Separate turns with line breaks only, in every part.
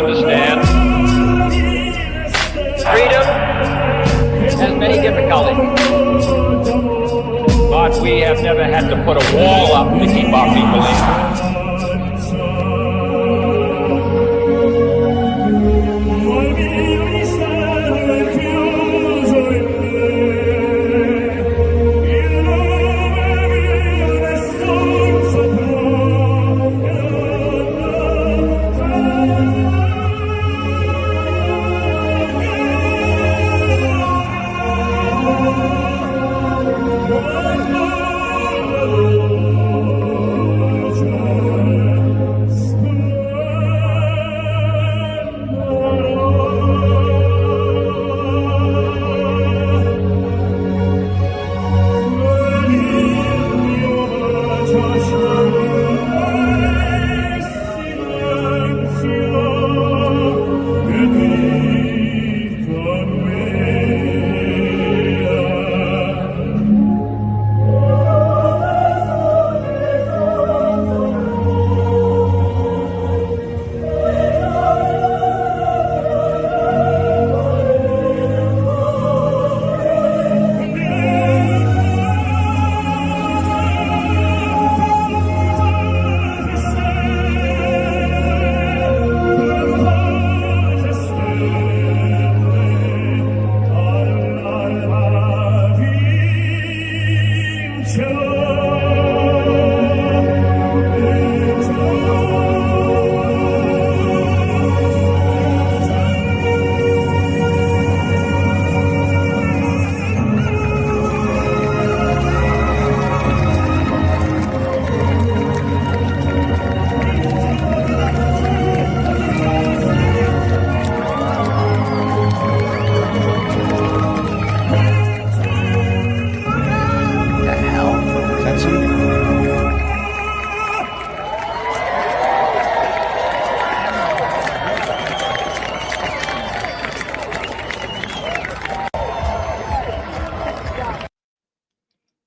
understand. Freedom has many difficulties, but we have never had to put a wall up to keep our people in.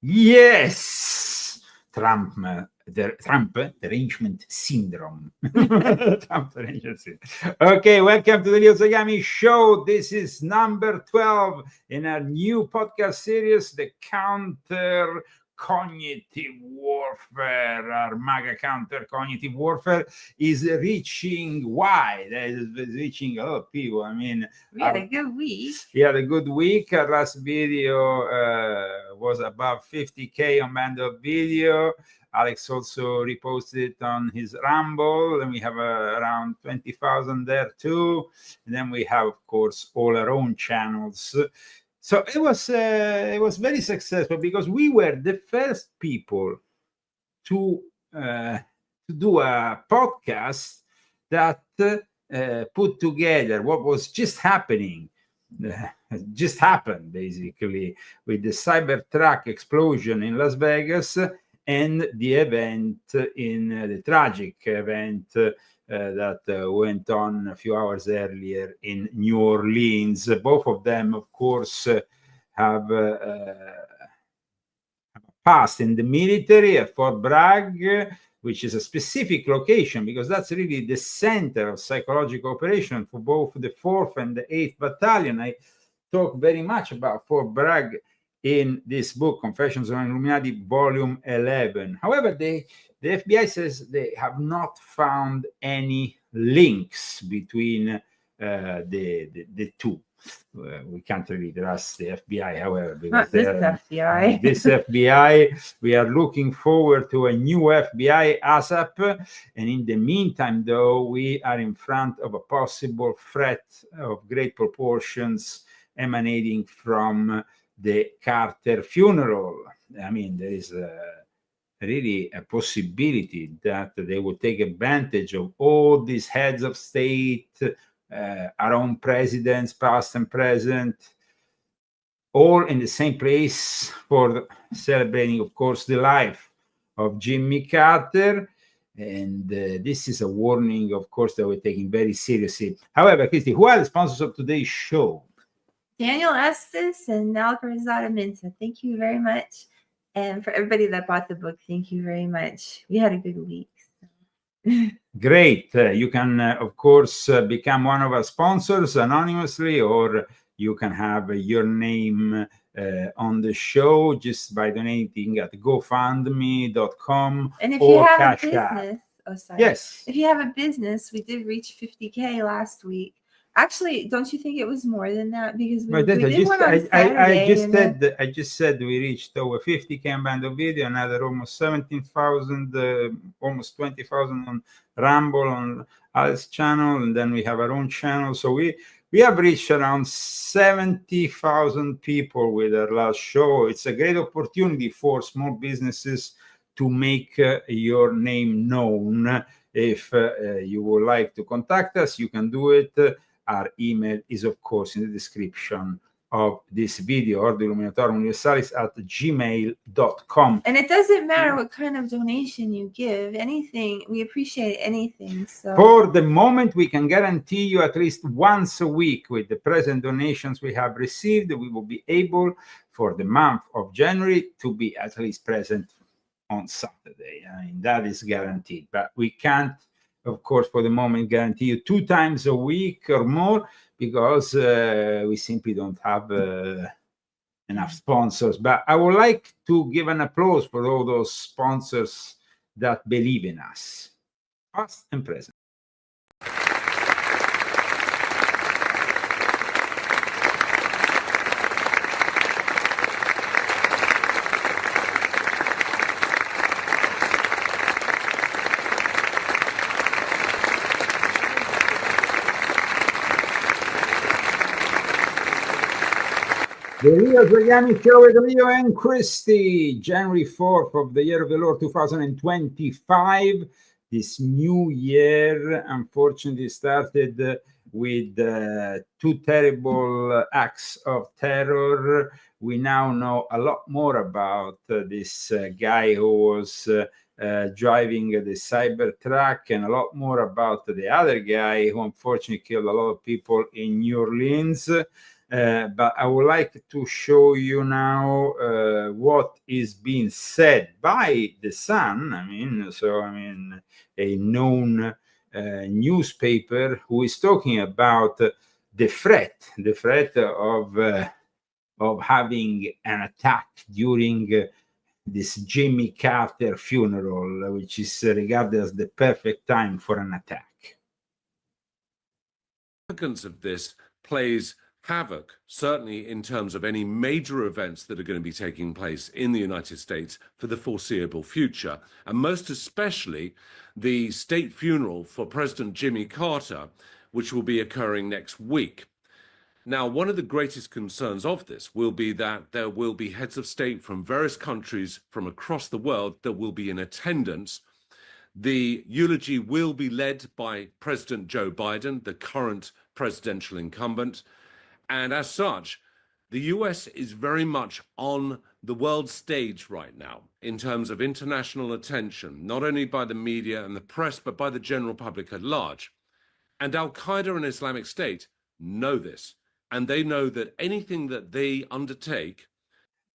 Yes, Trump derangement syndrome. Trump derangement syndrome. Okay, welcome to the Leo Zagami show. This is number 12 in our new podcast series, The Counter Cognitive Warfare. Our MAGA Counter Cognitive Warfare is reaching wide. It's reaching a lot of people. I mean,
we had a good week.
We had a good week. Our last video was above 50K on Bando video. Alex also reposted it on his Rumble, and we have around 20,000 there too. And then we have, of course, all our own channels. So it was very successful because we were the first people to do a podcast that put together what was just happening. Just happened basically with the Cybertruck explosion in Las Vegas and the event the tragic event that went on a few hours earlier in New Orleans. Both of them, of course, have passed in the military at Fort Bragg, which is a specific location because that's really the center of psychological operation for both the 4th and the 8th Battalion. I talk very much about Fort Bragg in this book, Confessions of an Illuminati, Volume 11. However, the FBI says they have not found any links between the two. We can't really trust the FBI, however, because this FBI, we are looking forward to a new FBI ASAP. And in the meantime, though, we are in front of a possible threat of great proportions emanating from the Carter funeral. I mean, there is really a possibility that they will take advantage of all these heads of state, our own presidents, past and present, all in the same place for celebrating, of course, the life of Jimmy Carter. And this is a warning, of course, that we're taking very seriously. However, Christy, who are the sponsors of today's show?
Daniel Estes and Alcarazada Minta. Thank you very much. And for everybody that bought the book, thank you very much. We had a good week.
Great. You can, of course, become one of our sponsors anonymously, or you can have your name on the show just by donating at gofundme.com
And if
or
you have
Cash
a
App.
business, oh sorry.
Yes.
If you have a business, we did reach 50K last week. Actually, don't you think it was more than that? Because we did one on Saturday.
I just said we reached over 50K on Band Video, another almost 17,000, almost 20,000 on Rumble, on Alice channel, and then we have our own channel. So we have reached around 70,000 people with our last show. It's a great opportunity for small businesses to make your name known. If you would like to contact us, you can do it. Our email is, of course, in the description of this video, or the Illuminatorum Universalis at gmail.com.
And it doesn't matter what kind of donation you give, anything, we appreciate anything. So
for the moment, we can guarantee you at least once a week with the present donations we have received, we will be able for the month of January to be at least present on Saturday. I mean, that is guaranteed, but we can't, of course, for the moment, guarantee you 2 times a week or more, because we simply don't have enough sponsors. But I would like to give an applause for all those sponsors that believe in us, past and present. The Leo Zagami Show with Leo and Christy, January 4th of the year of the Lord 2025. This new year, unfortunately, started with 2 terrible acts of terror. We now know a lot more about this guy who was driving the Cybertruck, and a lot more about the other guy who unfortunately killed a lot of people in New Orleans. But I would like to show you now what is being said by The Sun. A known newspaper who is talking about the threat of having an attack during this Jimmy Carter funeral, which is regarded as the perfect time for an attack.
Significance of this plays havoc, certainly in terms of any major events that are going to be taking place in the United States for the foreseeable future, and most especially the state funeral for President Jimmy Carter, which will be occurring next week. Now, one of the greatest concerns of this will be that there will be heads of state from various countries from across the world that will be in attendance. The eulogy will be led by President Joe Biden, the current presidential incumbent. And as such, the US is very much on the world stage right now in terms of international attention, not only by the media and the press, but by the general public at large. And Al-Qaeda and Islamic State know this, and they know that anything that they undertake,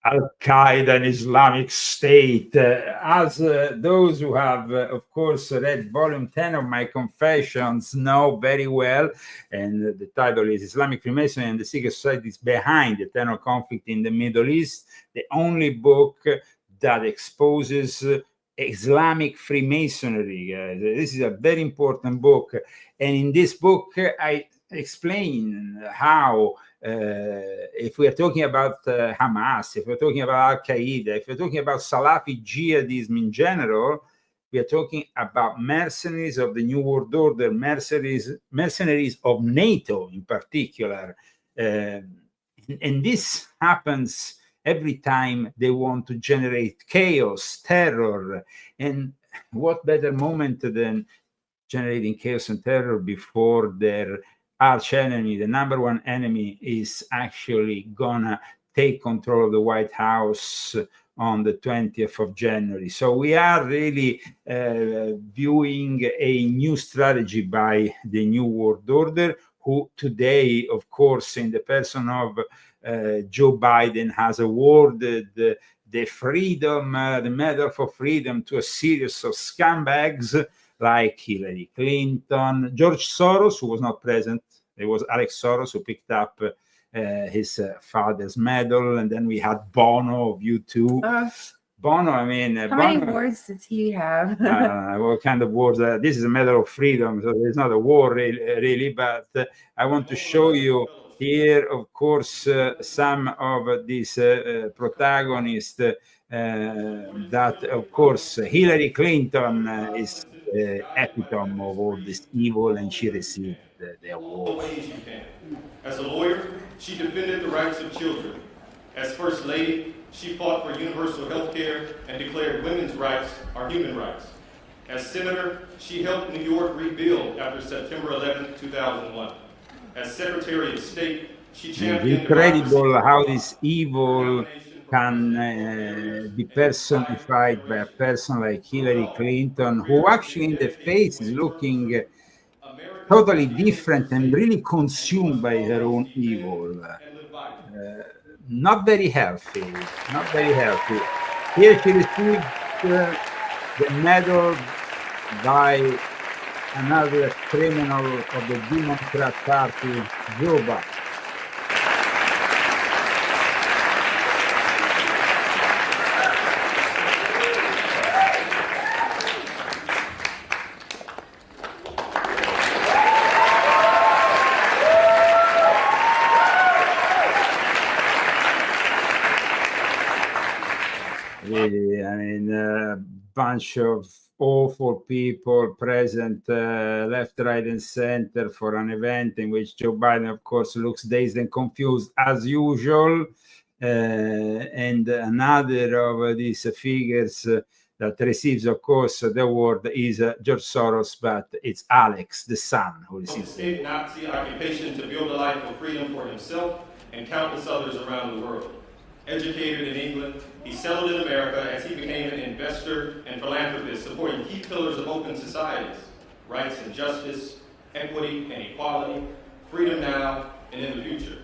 Al-Qaeda and Islamic State, as those who have, of course, read volume 10 of my Confessions know very well, and the title is Islamic Freemasonry and the Secret Societies Behind the Eternal Conflict in the Middle East, the only book that exposes Islamic Freemasonry. This is a very important book, and in this book I explain how if we are talking about Hamas, if we're talking about Al-Qaeda, if we're talking about Salafi jihadism in general, we are talking about mercenaries of the New World Order, mercenaries of NATO in particular. And this happens every time they want to generate chaos, terror. And what better moment than generating chaos and terror before their arch enemy, the number one enemy, is actually gonna take control of the White House on the 20th of January. So we are really viewing a new strategy by the New World Order, who today, of course, in the person of Joe Biden, has awarded the freedom, the Medal for Freedom to a series of scumbags like Hillary Clinton, George Soros, who was not present. It was Alex Soros who picked up his father's medal, and then we had Bono of U2. Bono, I mean,
how
Bono,
many words does he have?
what kind of wars? This is a medal of freedom, so it's not a war really, but I want to show you here, of course, some of these protagonists that, of course, Hillary Clinton is the epitome of all this evil, and she received the award.
All the ways you can. As a lawyer, she defended the rights of children. As First Lady, she fought for universal health care and declared women's rights are human rights. As Senator, she helped New York rebuild after September 11, 2001. As Secretary of State, she championed
It's incredible how this evil can be personified by a person like Hillary Clinton, who actually in the face is looking totally different and really consumed by her own evil. Not very healthy, not very healthy. Here she received the medal by another criminal of the Democrat Party, Joe Biden. Really, I mean, a bunch of awful people present left, right, and center for an event in which Joe Biden, of course, looks dazed and confused as usual. And another of these figures that receives, of course, the award is George Soros, but it's Alex, the son, who receives the
state Nazi occupation to build a life of freedom for himself and countless others around the world. Educated in England, he settled in America as he became an investor and philanthropist, supporting key pillars of open societies, rights and justice, equity and equality, freedom now and in the future.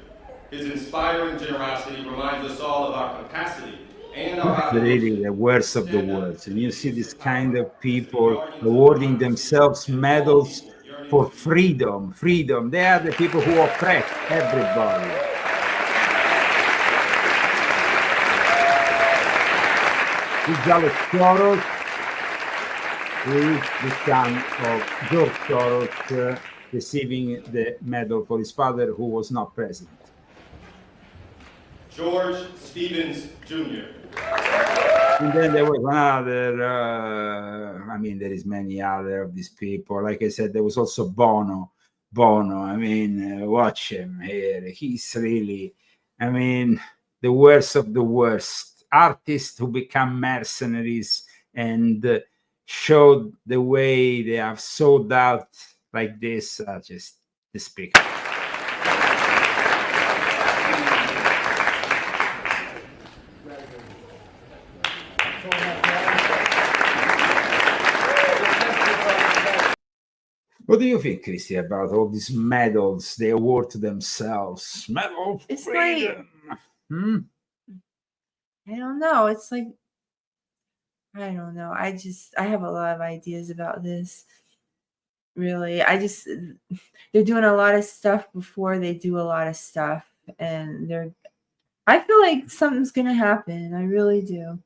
His inspiring generosity reminds us all of our capacity and our
really the worst of the worst. And you see this kind of people awarding themselves medals for freedom. Freedom. They are the people who oppress everybody. This is Alex Soros, who is the son of George Soros, receiving the medal for his father, who was not present.
George Stevens Jr.
And then there was another, I mean, there is many other of these people. Like I said, there was also Bono. I mean, watch him here. He's really, I mean, the worst of the worst. Artists who become mercenaries and showed the way they have sold out like this, just despicable. What do you think, Christy, about all these medals they award to themselves? Medal of freedom.
Like, I don't know. It's like, I don't know. I have a lot of ideas about this. Really. They're doing a lot of stuff before they do a lot of stuff. And I feel like something's going to happen. I really do.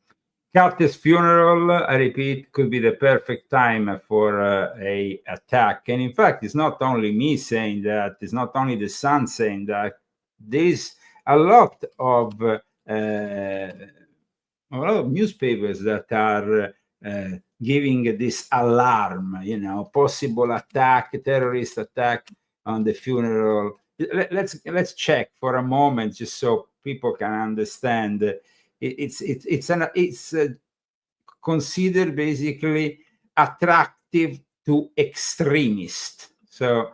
Cultist funeral, I repeat, could be the perfect time for a attack. And in fact, it's not only me saying that. It's not only the son saying that. There's a lot of newspapers that are giving this alarm, possible attack, terrorist attack on the funeral. Let's check for a moment, just so people can understand. It's considered basically attractive to extremists. So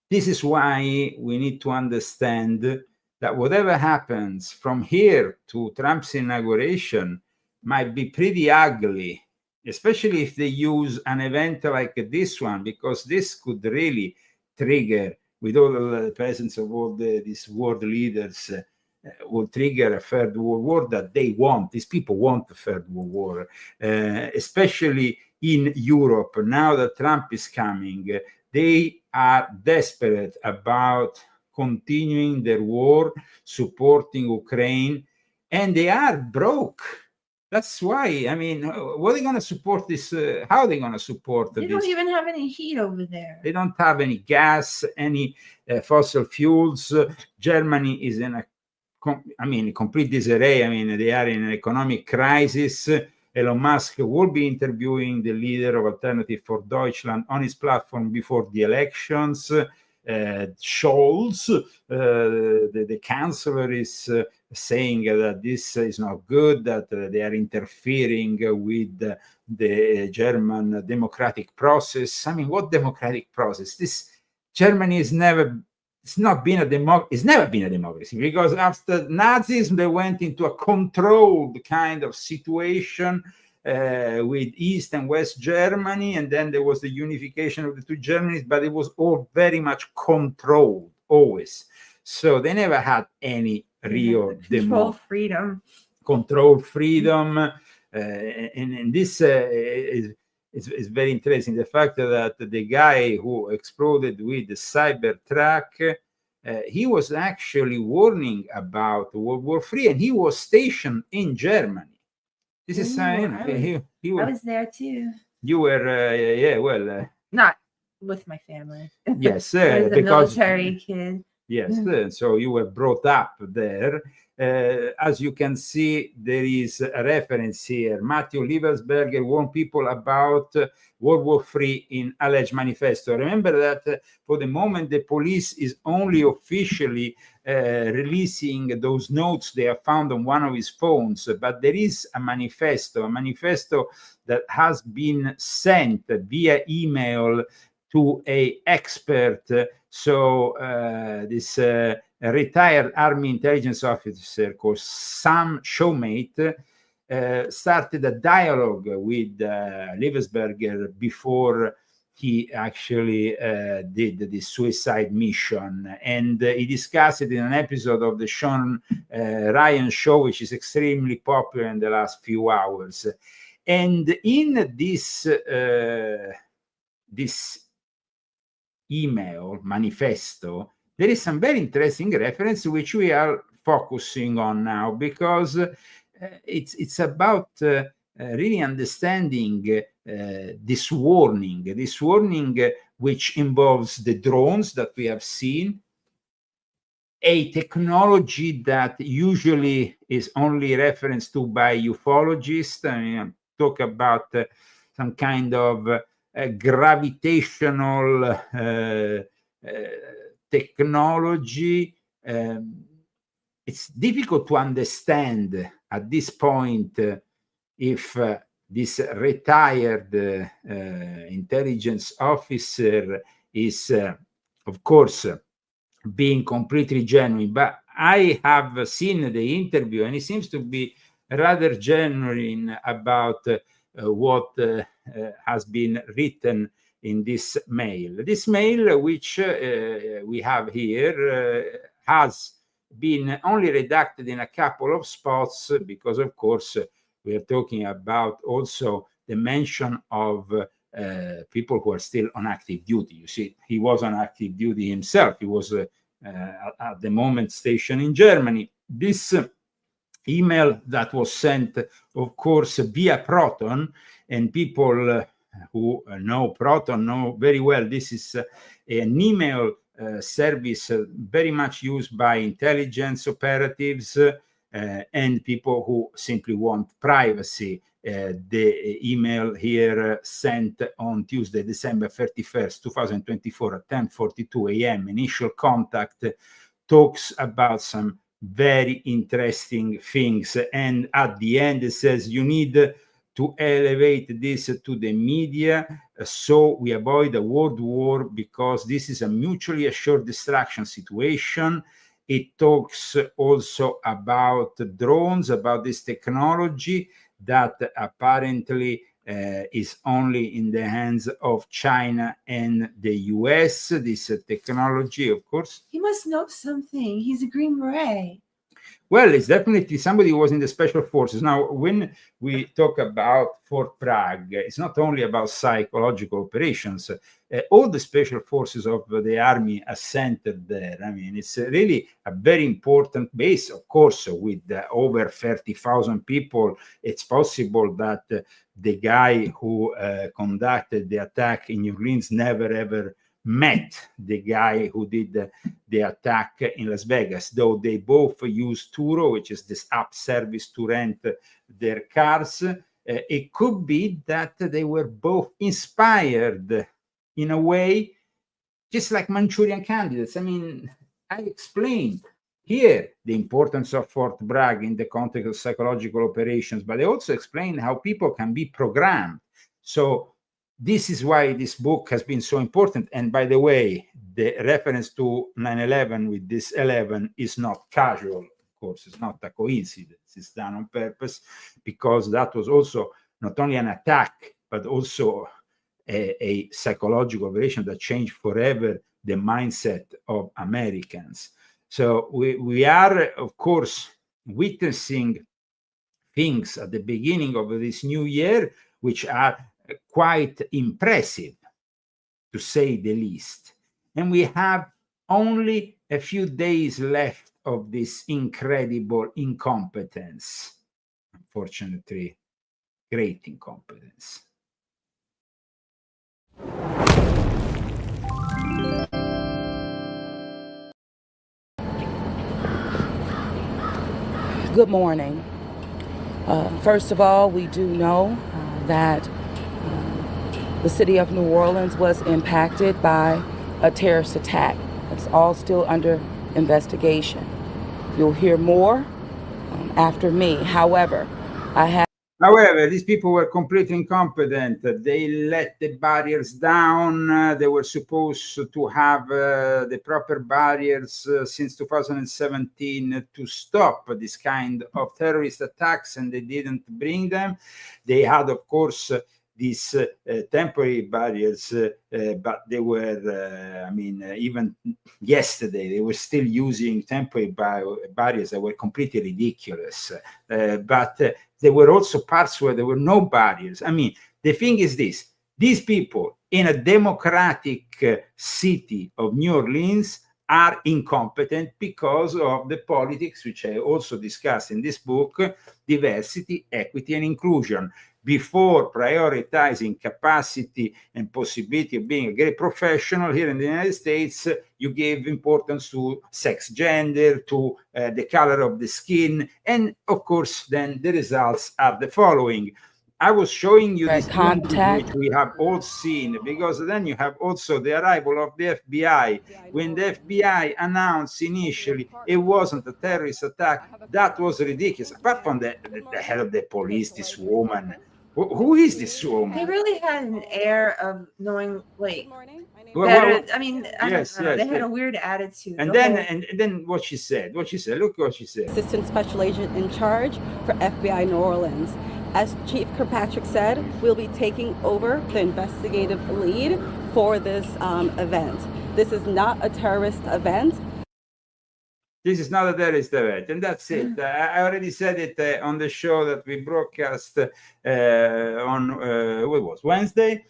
this is why we need to understand that whatever happens from here to Trump's inauguration might be pretty ugly, especially if they use an event like this one, because this could really trigger, with all the presence of all these world leaders, will trigger a third world war that they want. These people want a third world war, especially in Europe, now that Trump is coming, they are desperate about continuing their war, supporting Ukraine, and they are broke. That's why, I mean, what are they going to support this? How are they going to support
They
this?
don't even have any heat over there.
They don't have any gas, any fossil fuels. Germany is in a complete disarray. I mean, they are in an economic crisis. Elon Musk will be interviewing the leader of Alternative for Deutschland on his platform before the elections. Scholz, the chancellor, is saying that this is not good, that they are interfering with the German democratic process. I mean, what democratic process? This Germany is never been a democracy, because after Nazism they went into a controlled kind of situation with East and West Germany, and then there was the unification of the two Germanys, but it was all very much controlled always. So they never had any real control freedom. And this is very interesting. The fact that the guy who exploded with the Cybertruck, he was actually warning about World War III, and he was stationed in Germany. This is
I was there too.
You were,
not with my family.
Yes,
I was a
because
military kid.
Yes, so you were brought up there. As you can see, there is a reference here. Matthew Liebesberger warned people about World War III in alleged manifesto. Remember that for the moment, the police is only officially releasing those notes they have found on one of his phones, but there is a manifesto that has been sent via email to an expert. So this retired Army intelligence officer called Sam Showmate started a dialogue with Liebesberger before he actually did the suicide mission. And he discussed it in an episode of the Sean Ryan show, which is extremely popular in the last few hours. And in this email manifesto, there is some very interesting reference which we are focusing on now, because it's about really understanding this warning which involves the drones that we have seen, a technology that usually is only referenced to by ufologists. I mean, talk about some kind of gravitational technology. It's difficult to understand at this point if this retired intelligence officer is, of course, being completely genuine. But I have seen the interview, and he seems to be rather genuine about what has been written in this mail. This mail, which we have here, has been only redacted in a couple of spots, because, of course, we are talking about also the mention of people who are still on active duty. You see, he was on active duty himself. He was at the moment stationed in Germany. This email that was sent, of course, via Proton, and people who know Proton know very well this is an email service very much used by intelligence operatives and people who simply want privacy. The email here sent on Tuesday, December 31st, 2024 at 10:42 a.m. Initial contact talks about some very interesting things. And at the end, it says you need to elevate this to the media so we avoid a world war, because this is a mutually assured destruction situation. It talks also about drones, about this technology that apparently is only in the hands of China and the US. This technology, of course.
He must know something. He's a Green Beret.
Well, it's definitely somebody who was in the special forces. Now, when we talk about Fort Bragg, it's not only about psychological operations. All the special forces of the army are centered there. I mean, it's really a very important base. Of course, with over 30,000 people, it's possible that the guy who conducted the attack in New Orleans never ever met the guy who did the attack in Las Vegas, though they both use Turo, which is this app service to rent their cars. It could be that they were both inspired in a way, just like Manchurian candidates. I mean, I explained here the importance of Fort Bragg in the context of psychological operations, but I also explained how people can be programmed. So this is why this book has been so important. And by the way, the reference to 9/11 with this 11 is not casual. Of course, it's not a coincidence. It's done on purpose, because that was also not only an attack, but also a psychological operation that changed forever the mindset of Americans. So we are, of course, witnessing things at the beginning of this new year, which are quite impressive, to say the least. And we have only a few days left of this incredible incompetence. Unfortunately, great incompetence.
Good morning. First of all, we do know that the city of New Orleans was impacted by a terrorist attack. It's all still under investigation. You'll hear more after me. However,
these people were completely incompetent. They let the barriers down. They were supposed to have the proper barriers since 2017 to stop this kind of terrorist attacks, and they didn't bring them. They had, of course, these temporary barriers, but they were, even yesterday, they were still using temporary barriers that were completely ridiculous. But there were also parts where there were no barriers. I mean, the thing is this: these people in a democratic city of New Orleans are incompetent because of the politics, which I also discussed in this book: diversity, equity, and inclusion. Before prioritizing capacity and possibility of being a great professional here in the United States, you gave importance to sex, gender, to the color of the skin. And of course, then the results are the following. I was showing you this contact, which we have all seen, because then you have also the arrival of the FBI. When the FBI announced initially it wasn't a terrorist attack, that was ridiculous. Apart from the head of the police, this woman. Who is this woman?
They really had an air of knowing, like,
better.
I mean,
yes,
they had a weird attitude.
And then what she said. Look what she said.
Assistant Special Agent in charge for FBI New Orleans. As Chief Kirkpatrick said, we'll be taking over the investigative lead for this event. This is not a terrorist event.
This is not a terrorist event, and that's it. I already said it on the show that we broadcast on what was Wednesday,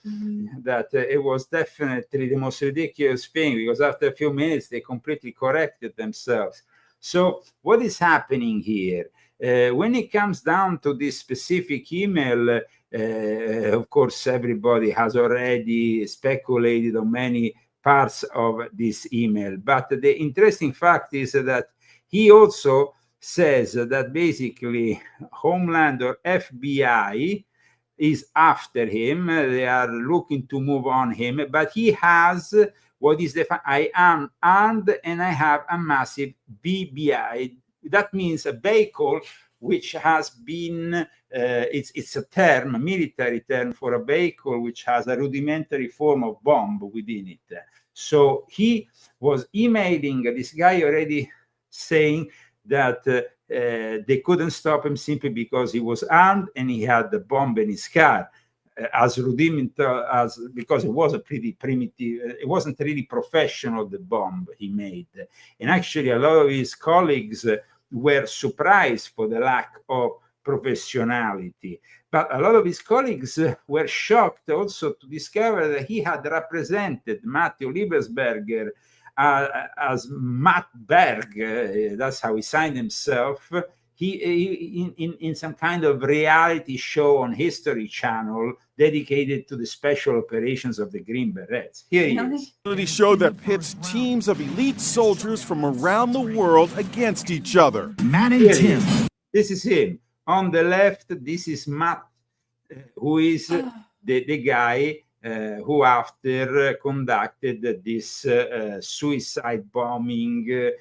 that it was definitely the most ridiculous thing, because after a few minutes they completely corrected themselves. So what is happening here? When it comes down to this specific email, of course, everybody has already speculated on many parts of this email. But the interesting fact is that he also says that basically Homeland or FBI is after him. They are looking to move on him, but he has what is I am armed and I have a massive BBI. That means a vehicle which has been, it's a term, a military term for a vehicle which has a rudimentary form of bomb within it. So he was emailing this guy already saying that they couldn't stop him simply because he was armed and he had the bomb in his car. As rudimentary as, because it was a pretty primitive, it wasn't really professional, the bomb he made. And actually a lot of his colleagues were surprised for the lack of professionality. But a lot of his colleagues were shocked also to discover that he had represented Matthew Liebesberger as Matt Berg, that's how he signed himself, in some kind of reality show on History Channel dedicated to the special operations of the Green Berets. Here he is.
Reality show that pits teams of elite soldiers from around the world against each other. Matt and Tim.
This is him. On the left, this is Matt, who is the guy who after conducted this suicide bombing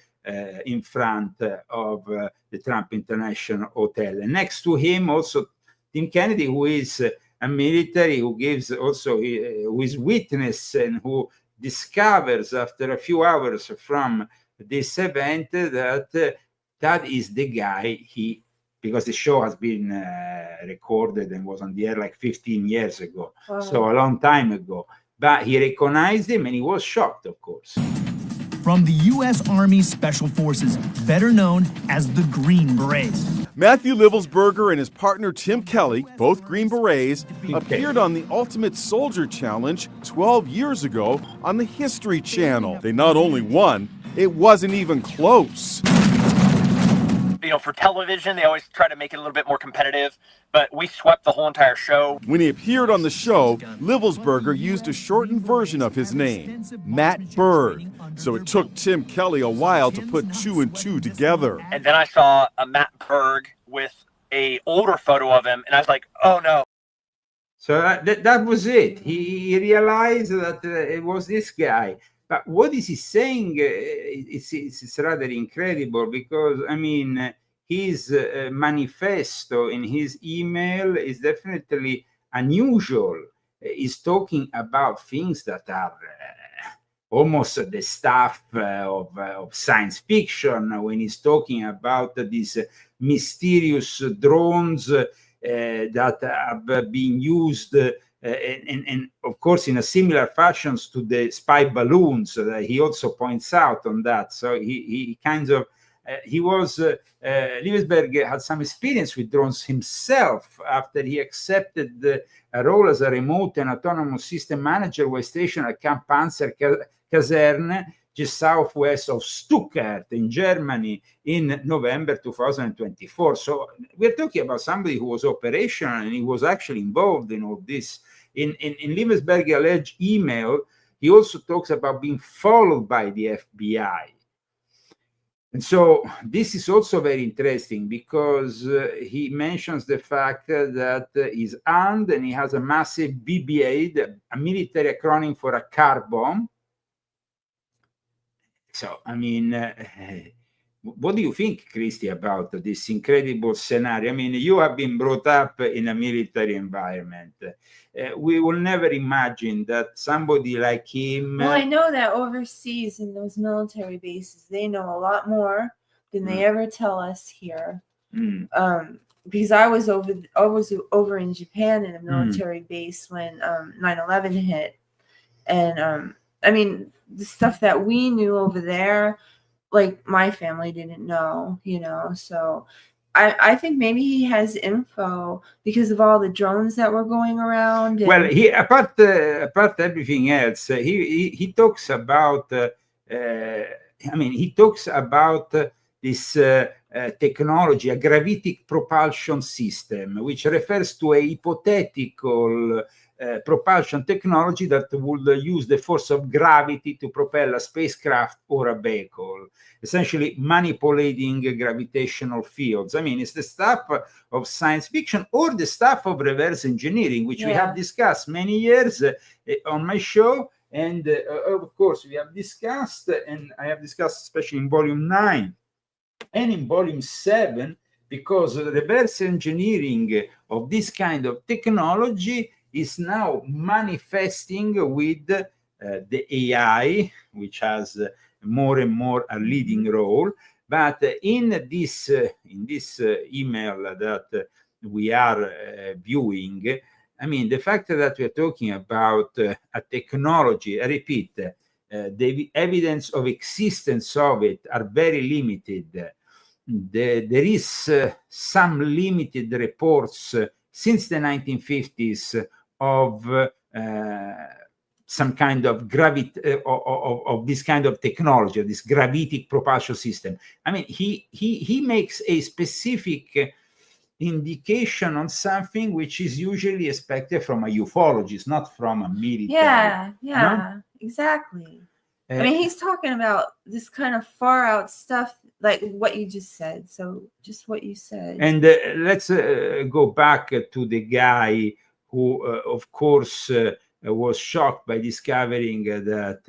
in front of the Trump International Hotel. And next to him also Tim Kennedy, who is a military, who gives also, who is witness and who discovers after a few hours from this event that that is the guy because the show has been recorded and was on the air like 15 years ago, so a long time ago. But he recognized him and he was shocked, of course.
From the U.S. Army Special Forces, better known as the Green Berets.
Matthew Liebesberger and his partner Tim Kelly, both Green Berets, appeared on the Ultimate Soldier Challenge 12 years ago on the History Channel. They not only won, it wasn't even close.
You know, for television, they always try to make it a little bit more competitive, but we swept the whole entire show.
When he appeared on the show, Liebesberger used a shortened version of his name, Matt Berg. So it took Tim Kelly a while to put 2 and 2 together.
And then I saw a Matt Berg with an older photo of him, and I was like, oh no.
So that was it. He realized that it was this guy. But what is he saying? It's rather incredible because, I mean, his manifesto in his email is definitely unusual. He's talking about things that are almost the stuff of science fiction, when he's talking about these mysterious drones that have been used and of course in a similar fashions to the spy balloons. He also points out on that. So he kind of Liebesberg had some experience with drones himself after he accepted a role as a remote and autonomous system manager while stationed at Camp Panzer Kaserne, just southwest of Stuttgart in Germany in November 2024. So we're talking about somebody who was operational and he was actually involved in all this. In Liebesberg's alleged email, he also talks about being followed by the FBI. And so this is also very interesting because he mentions the fact that he's armed and he has a massive BB-8, a military acronym for a car bomb. So, I mean, what do you think, Christy, about this incredible scenario? I mean, you have been brought up in a military environment. We will never imagine that somebody like him...
Well, I know that overseas in those military bases, they know a lot more than they ever tell us here. Because I was over in Japan in a military base when 9/11 hit. And, I mean, the stuff that we knew over there, like my family didn't know, you know, so I think maybe he has info because of all the drones that were going around. And...
Well, he apart everything else, he talks about. I mean, he talks about this technology, a gravitic propulsion system, which refers to a hypothetical propulsion technology that would use the force of gravity to propel a spacecraft or a vehicle, essentially manipulating gravitational fields. I mean, it's the stuff of science fiction or the stuff of reverse engineering, which we have discussed many years on my show. And of course, we have discussed, and I have discussed especially in volume 9 and in volume 7, because the reverse engineering of this kind of technology is now manifesting with the AI, which has more and more a leading role. But in this email that we are viewing, I mean, the fact that we're talking about a technology, I repeat, the evidence of existence of it are very limited. there is some limited reports since the 1950s of some kind of of this kind of technology, this gravitic propulsion system. I mean, he makes a specific indication on something which is usually expected from a ufologist, not from a military.
Yeah, exactly. I mean, he's talking about this kind of far out stuff, like what you just said. So just what you said.
And let's go back to the guy who, of course, was shocked by discovering that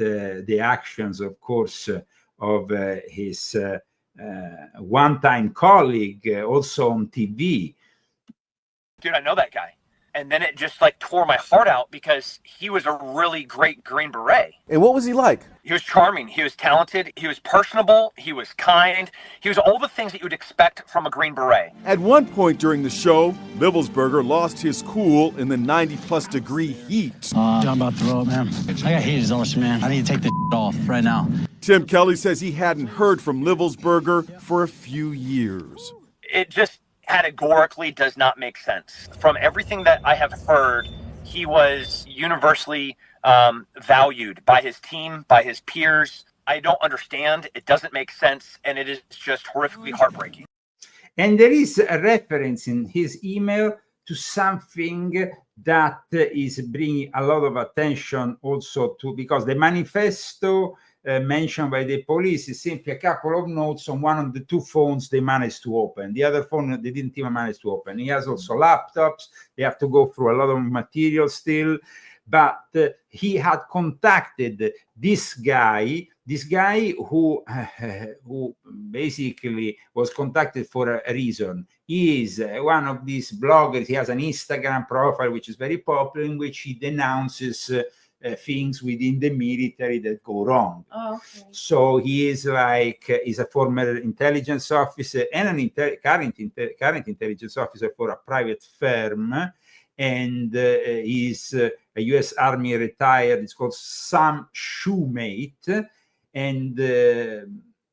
the actions, of course, of his one-time colleague, also on TV.
Dude, I know that guy. And then it just like tore my heart out because he was a really great Green Beret.
And what was he like?
He was charming. He was talented. He was personable. He was kind. He was all the things that you would expect from a Green Beret.
At one point during the show, Livelsberger lost his cool in the 90-plus degree heat.
I'm about to throw up, man. I got heat exhaustion, man. I need to take the off right now.
Tim Kelly says he hadn't heard from Livelsberger for a few years.
It just categorically does not make sense. From everything that I have heard, he was universally valued by his team, by his peers. I don't understand. It doesn't make sense. And it is just horrifically heartbreaking.
And there is a reference in his email to something that is bringing a lot of attention also to, because the manifesto mentioned by the police is simply a couple of notes on one of the two phones they managed to open. The other phone they didn't even manage to open. He has also laptops. They have to go through a lot of material still. But he had contacted this guy who basically was contacted for a reason. He is one of these bloggers. He has an Instagram profile which is very popular, in which he denounces things within the military that go wrong.
Oh, okay.
So he is like, he's a former intelligence officer and current intelligence officer for a private firm, and he's a U.S. Army retired. It's called Sam Shoemate, and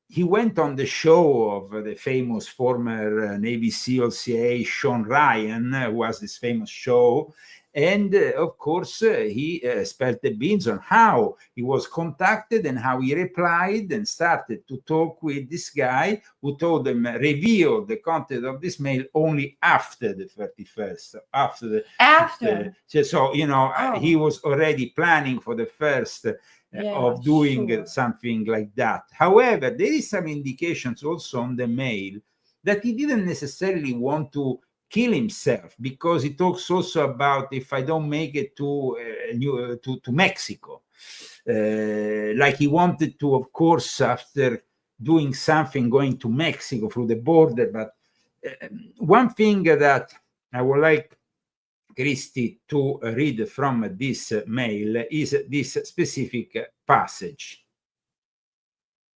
he went on the show of the famous former Navy SEAL CIA Sean Ryan, who has this famous show. And of course, he spilled the beans on how he was contacted and how he replied and started to talk with this guy, who told them reveal the content of this mail only after the 31st. After. So, you know, he was already planning for the first of doing something like that. However, there is some indications also on the mail that he didn't necessarily want to kill himself, because he talks also about, if I don't make it to Mexico, like he wanted to, of course, after doing something, going to Mexico through the border. But one thing that I would like Christy to read from this mail is this specific passage.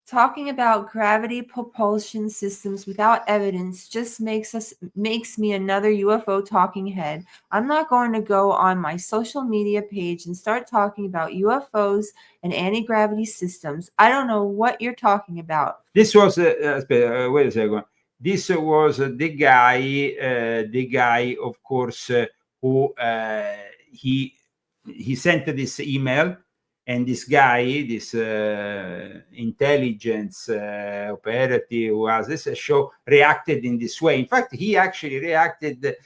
Talking about gravity propulsion systems without evidence just makes me another UFO talking head. I'm not going to go on my social media page and start talking about UFOs and anti-gravity systems. I don't know what you're talking about.
This was wait a second. This was the guy, of course, who he sent this email. And this guy, this intelligence operative who has this show, reacted in this way. In fact, he actually reacted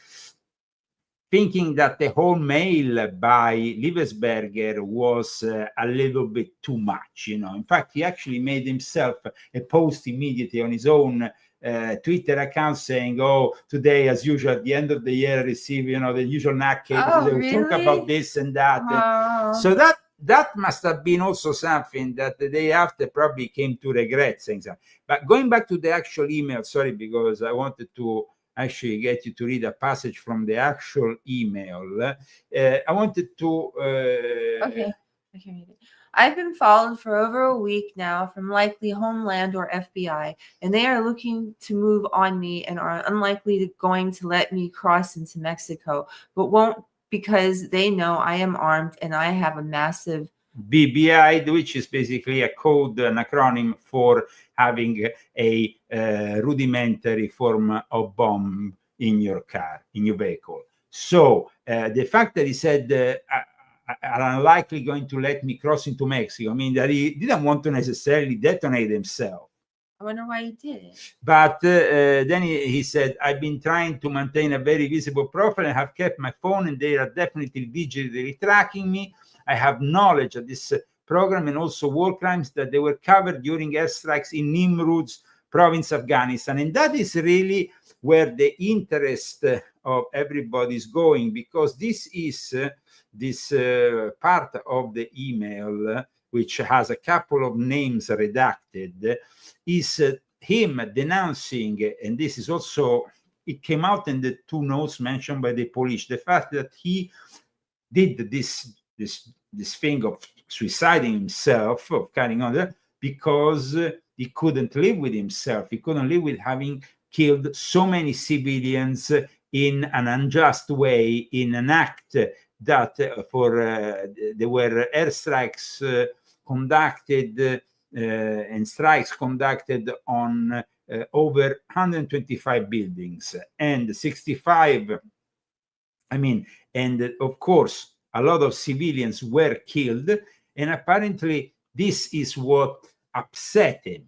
thinking that the whole mail by Livelsberger was a little bit too much. You know, in fact, he actually made himself a post immediately on his own Twitter account saying, "Oh, today, as usual, at the end of the year, I receive, you know, the usual nutcases.
Oh,
really? Talk about this and that."
Wow.
So that must have been also something that the day after probably came to regret saying something. But going back to the actual email, sorry, because I wanted to actually get you to read a passage from the actual email. I wanted to...
Okay, I can read it. I've been followed for over a week now from likely Homeland or FBI, and they are looking to move on me and are unlikely going to let me cross into Mexico, but won't, because they know I am armed and I have a massive
BBI, which is basically a code, an acronym for having a rudimentary form of bomb in your car, in your vehicle. So the fact that he said are unlikely going to let me cross into Mexico, I mean that he didn't want to necessarily detonate himself.
I wonder why he did it.
But then he said, I've been trying to maintain a very visible profile and have kept my phone, and they are definitely digitally tracking me. I have knowledge of this program and also war crimes that they were covered during airstrikes in Nimrud's province, Afghanistan. And that is really where the interest of everybody is going, because this is this part of the email, which has a couple of names redacted, is him denouncing, and this is also, it came out in the 2 notes mentioned by the police, the fact that he did this thing of suiciding himself, of carrying on that, because he couldn't live with himself. He couldn't live with having killed so many civilians in an unjust way, in an act that there were airstrikes conducted and strikes conducted on over 125 buildings and 65, and of course a lot of civilians were killed, and apparently this is what upset him.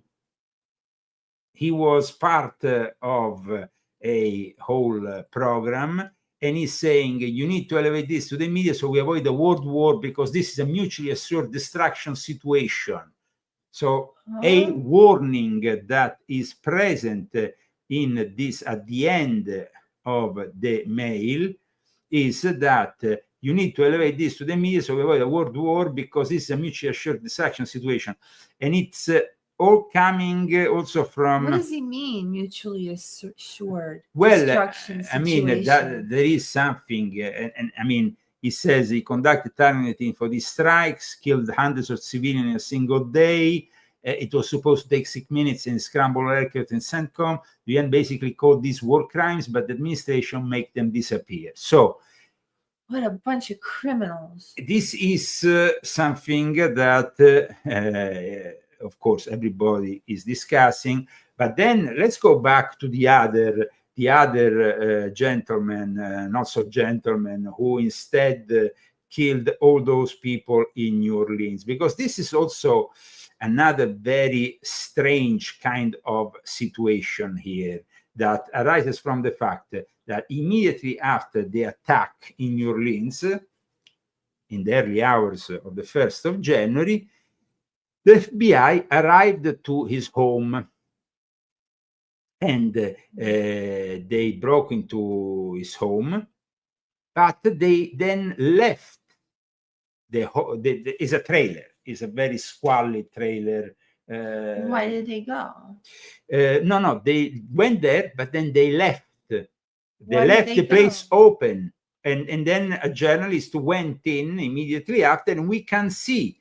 He was part of a whole program, and he's saying you need to elevate this to the media so we avoid a world war, because this is a mutually assured destruction situation. So a warning that is present in this at the end of the mail is that you need to elevate this to the media so we avoid a world war, because this is a mutually assured destruction situation. And it's all coming also from...
What does he mean, mutually assured
destruction
situation?
That there is something, and I mean, he says he conducted targeting for these strikes, killed hundreds of civilians in a single day. It was supposed to take 6 minutes in scramble aircraft and CENTCOM. The UN basically called these war crimes, but the administration make them disappear. So,
what a bunch of criminals.
This is something that, of course, everybody is discussing. But then let's go back to the other gentleman, not so gentleman, who instead killed all those people in New Orleans, because this is also another very strange kind of situation here that arises from the fact that immediately after the attack in New Orleans, in the early hours of the 1st of January, the FBI arrived to his home, and they broke into his home, but they then left is a trailer. It's a very squalid trailer.
Why did they go?
No, they went there, but then they left. They
Why
left
did
the
they
place
go?
open, and then a journalist went in immediately after, and we can see.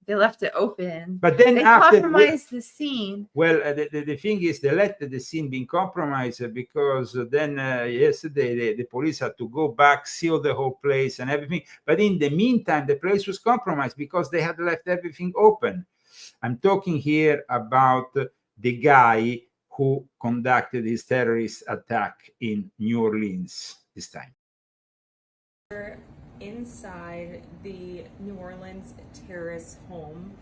They left it open.
But then
they
after
compromised the scene.
Well, the thing is, they let the scene being compromised, because then yesterday the police had to go back, seal the whole place and everything. But in the meantime, the place was compromised because they had left everything open. I'm talking here about the guy who conducted his terrorist attack in New Orleans this time.
Inside the New Orleans terrorist home,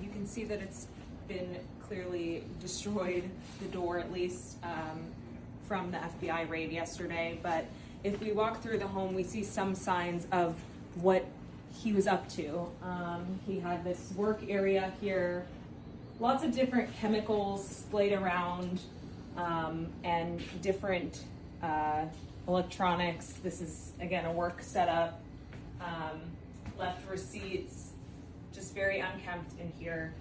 you can see that it's been clearly destroyed, the door at least, from the FBI raid yesterday. But if we walk through the home, we see some signs of what he was up to. He had this work area here, lots of different chemicals laid around, and different electronics. This is, again, a work setup. Left receipts, just very unkempt in here.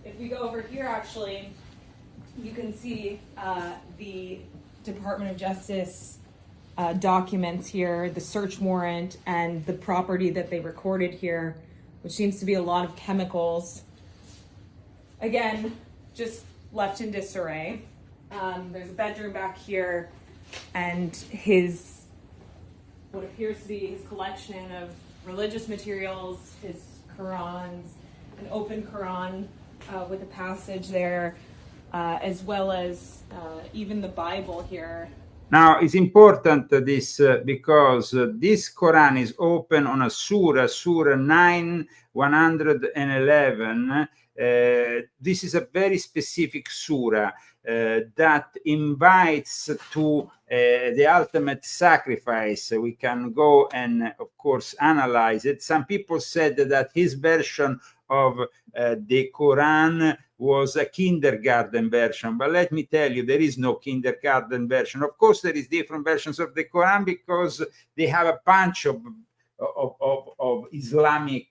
If we go over here, actually, you can see the Department of Justice documents here, the search warrant, and the property that they recorded here, which seems to be a lot of chemicals. Again, just left in disarray. There's a bedroom back here, and what appears to be his collection of religious materials, his Qurans, an open Quran with a passage there, as well as even the Bible here.
Now, it's important this because this Quran is open on a surah, Surah 9, 111. This is a very specific surah that invites to the ultimate sacrifice. We can go and, of course, analyze it. Some people said that his version of the Quran was a kindergarten version, but let me tell you, there is no kindergarten version. Of course, there is different versions of the Quran because they have a bunch of Islamic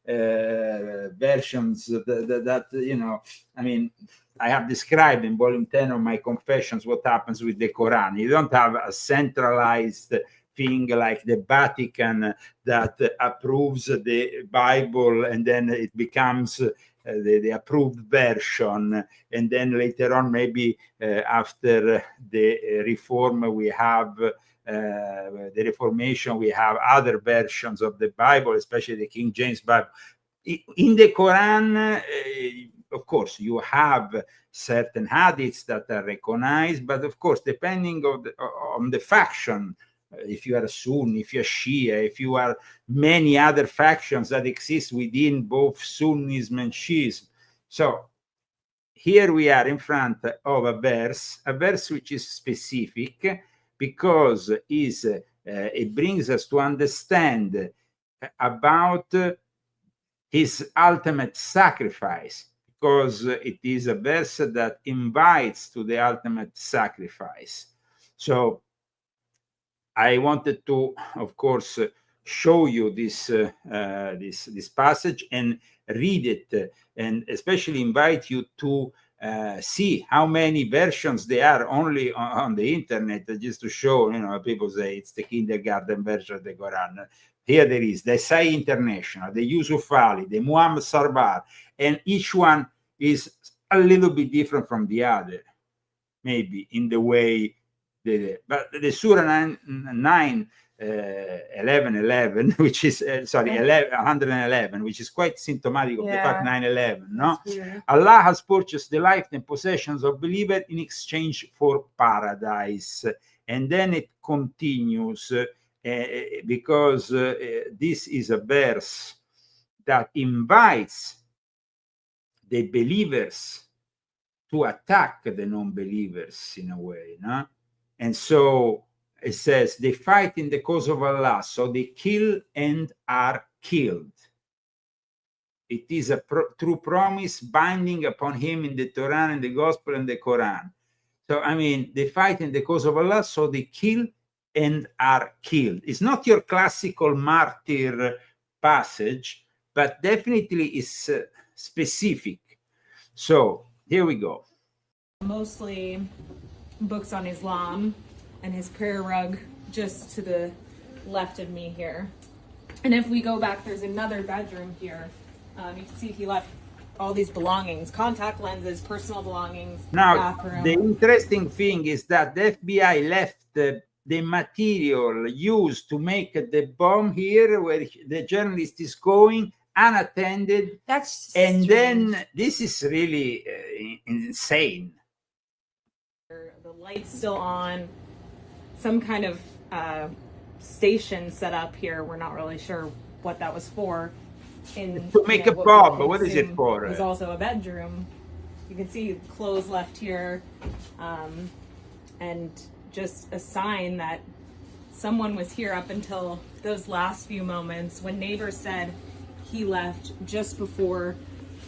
versions that, you know, I mean, I have described in volume 10 of my confessions what happens with the Quran. You don't have a centralized thing like the Vatican that approves the Bible and then it becomes the approved version, and then later on, maybe after the reform, we have the Reformation, we have other versions of the Bible, especially the King James Bible. In the Quran, of course, you have certain hadiths that are recognized, but of course, depending on the faction, if you are a Sunni, if you're Shia, if you are many other factions that exist within both Sunnism and Shiism. So here we are in front of a verse which is specific because it brings us to understand about his ultimate sacrifice, because it is a verse that invites to the ultimate sacrifice. So I wanted to, of course, show you this passage and read it, and especially invite you to see how many versions there are only on the internet, just to show, you know, people say it's the kindergarten version of the Quran. Here there is the Sai International, the Yusuf Ali, the Muhammad Sarbar, and each one is a little bit different from the other, maybe in the way. But the Surah 11, 11, which is 111, which is quite symptomatic of the fact 9/11. No, Allah has purchased the life and possessions of believers in exchange for paradise, and then it continues because this is a verse that invites the believers to attack the non-believers in a way, no? And so it says, they fight in the cause of Allah, so they kill and are killed. It is a true promise binding upon him in the Torah and the Gospel and the Quran. So, I mean, they fight in the cause of Allah, so they kill and are killed. It's not your classical martyr passage, but definitely is specific. So, here we go.
Mostly books on Islam, and his prayer rug just to the left of me here. And if we go back, there's another bedroom here. You can see he left all these belongings, contact lenses, personal belongings,
now,
bathroom.
The interesting thing is that the FBI left the material used to make the bomb here, where the journalist is going, unattended.
That's
and
strange.
Then this is really insane.
The light's still on, some kind of station set up here. We're not really sure what that was for.
To make a bomb, what is it for?
There's also a bedroom. You can see clothes left here, and just a sign that someone was here up until those last few moments when neighbors said he left just before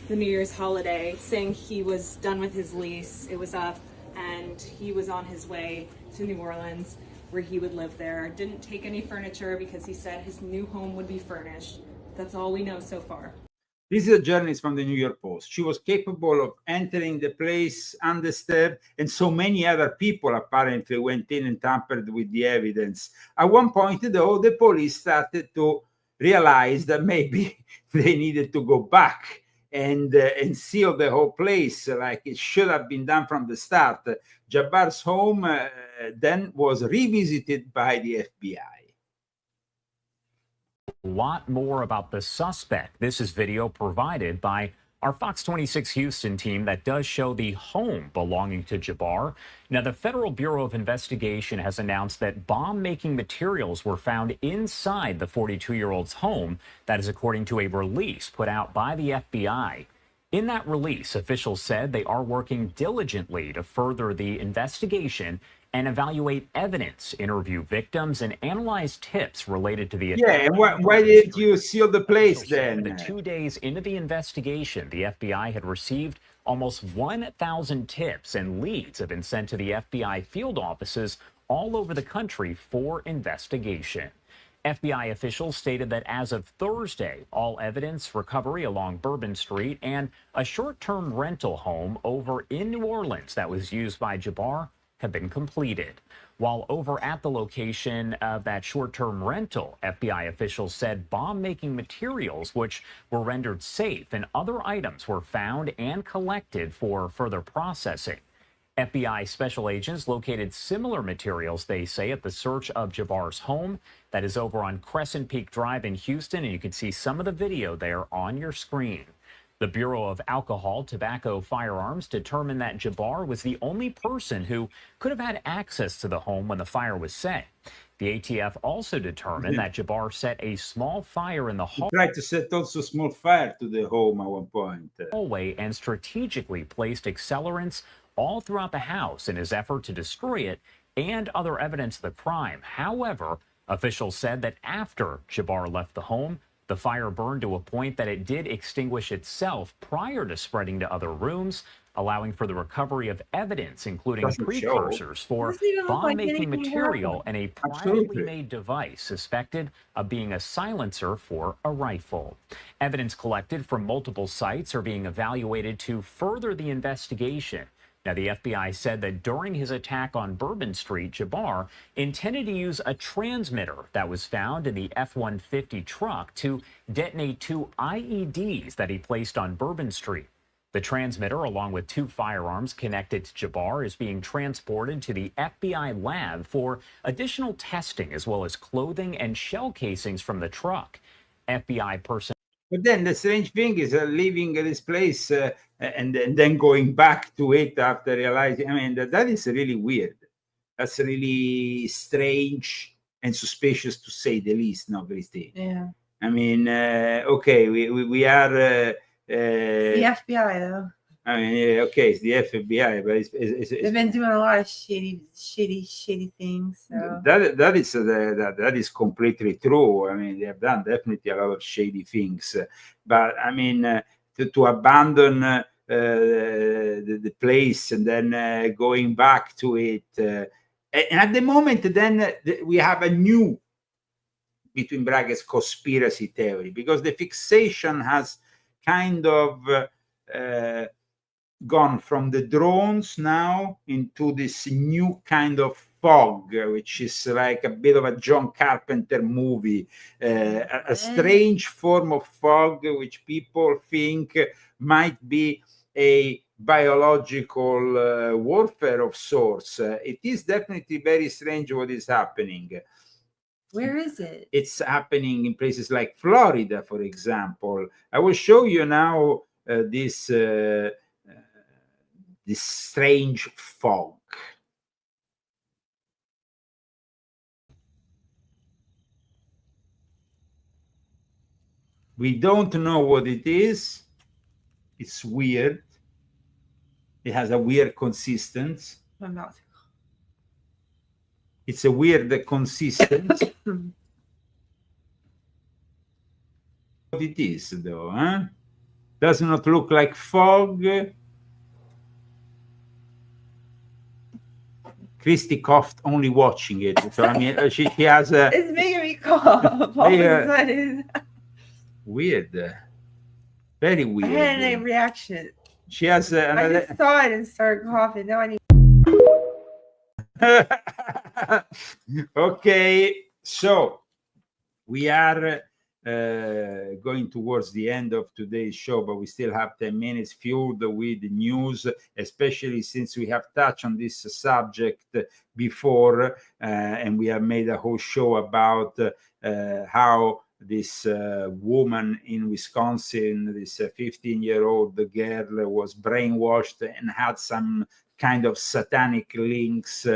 the New Year's holiday, saying he was done with his lease, it was up, and he was on his way to New Orleans where he would live there. Didn't take any furniture because he said his new home would be furnished. That's all we know so far.
This is a journalist from the New York Post. She was capable of entering the place undisturbed, and so many other people apparently went in and tampered with the evidence. At one point, though, the police started to realize that maybe they needed to go back and seal the whole place like it should have been done from the start. Jabbar's home then was revisited by the FBI.
lot more about the suspect. This is video provided by our Fox 26 Houston team that does show the home belonging to Jabbar. Now, the Federal Bureau of Investigation has announced that bomb-making materials were found inside the 42-year-old's home. That is according to a release put out by the FBI. In that release, officials said they are working diligently to further the investigation and evaluate evidence, interview victims, and analyze tips related to the attack.
Yeah, and why did you seal the place then?
2 days into the investigation, the FBI had received almost 1,000 tips, and leads have been sent to the FBI field offices all over the country for investigation. FBI officials stated that as of Thursday, all evidence recovery along Bourbon Street and a short-term rental home over in New Orleans that was used by Jabbar have been completed. While over at the location of that short-term rental, FBI officials said bomb-making materials, which were rendered safe, and other items were found and collected for further processing. FBI special agents located similar materials, they say, at the search of Jabbar's home. That is over on Crescent Peak Drive in Houston, and you can see some of the video there on your screen. The Bureau of Alcohol, Tobacco, Firearms determined that Jabbar was the only person who could have had access to the home when the fire was set. The ATF also determined that Jabbar set a small fire in the hallway.
Tried to set also small fire to the home at one point.
Hallway and strategically placed accelerants all throughout the house in his effort to destroy it and other evidence of the crime. However, officials said that after Jabbar left the home, the fire burned to a point that it did extinguish itself prior to spreading to other rooms, allowing for the recovery of evidence, including precursors for bomb-making material and a privately made device suspected of being a silencer for a rifle. Evidence collected from multiple sites are being evaluated to further the investigation. Now, the FBI said that during his attack on Bourbon Street, Jabbar intended to use a transmitter that was found in the F-150 truck to detonate 2 IEDs that he placed on Bourbon Street. The transmitter, along with 2 firearms connected to Jabbar, is being transported to the FBI lab for additional testing, as well as clothing and shell casings from the truck. FBI personnel.
But then the strange thing is leaving this place and then going back to it after realizing, I mean, that is really weird. That's really strange and suspicious, to say the least, no, Christine?
Yeah.
I mean, okay, we are...
the FBI, though.
I mean, okay, it's the FBI, but it's
they've been doing a lot of shady things. So.
That is completely true. I mean, they have done definitely a lot of shady things, but I mean, to abandon the place and then going back to it, and at the moment, then we have a new, between brackets, conspiracy theory, because the fixation has kind of gone from the drones now into this new kind of fog, which is like a bit of a John Carpenter movie, a strange form of fog which people think might be a biological warfare of sorts. It is definitely very strange what is happening.
Where is it?
It's happening in places like Florida, for example. I will show you now this strange fog. We don't know what it is. It's weird. It has a weird consistency.
I'm not.
It's a weird consistency. What it is, though, huh? Does not look like fog. Christy coughed only watching it. So, I mean, she has a...
It's making me cough all of a sudden.
Weird. Very weird.
I had a reaction.
She has
I just saw it and started coughing. Now I need... Okay, so we are going towards the end of today's show, but we still have 10 minutes fueled with news, especially since we have touched on this subject before, and we have made a whole show about how
this woman in Wisconsin, this 15-year-old girl, was brainwashed and had some kind of satanic links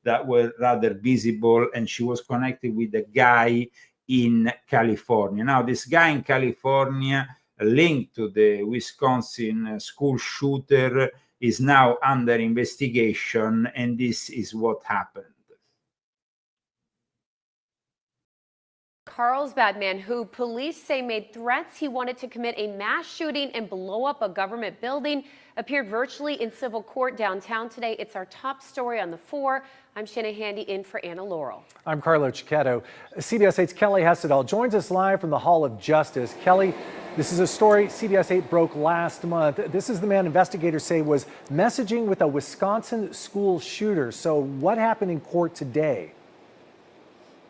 that were rather visible, and she was connected with a guy in California. Now, this guy in California, linked to the Wisconsin school shooter, is now under investigation, and this is what happened.
Carlsbad man who police say made threats he wanted to commit a mass shooting and blow up a government building appeared virtually in civil court downtown today. It's our top story on the 4. I'm Shanna Handy in for Anna Laurel.
I'm Carlo Cicchetto. CBS 8's Kelly Hessedal joins us live from the Hall of Justice. Kelly, this is a story CBS 8 broke last month. This is the man investigators say was messaging with a Wisconsin school shooter. So what happened in court today?